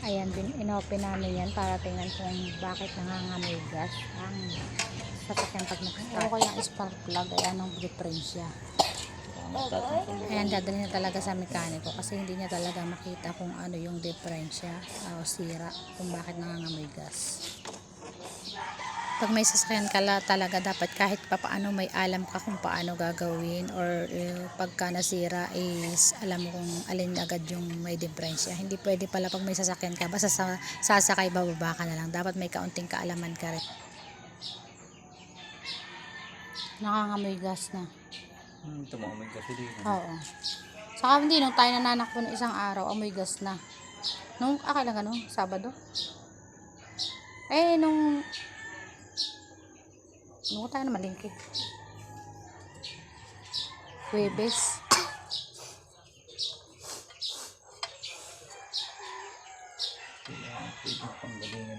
Ayan din, inopen namin yan para tingnan kung bakit nangangamoy gas ang sasakyan pag nag-start. O kaya ang spark plug, ayan ang diferensya. Ayan, dadalhin na talaga sa mekaniko kasi hindi niya talaga makita kung ano yung diferensya o sira kung bakit nangangamoy gas. Pag may sasakyan ka talaga, dapat kahit papaano may alam ka kung paano gagawin, or pagka nasira is alam mo kung alin agad yung may diferensya. Hindi pwede pala pag may sasakyan ka basta sasakay bababa ka na lang. Dapat may kaunting kaalaman ka rin. Nakangamoy gas na. Tumakamay kasi din. Oo. Saka hindi, nung tayo nananakbo ng isang araw, amoy gas na. Nung, akala nga nung Sabado. Nung tayo na malingki. Huwebes. Panggalingan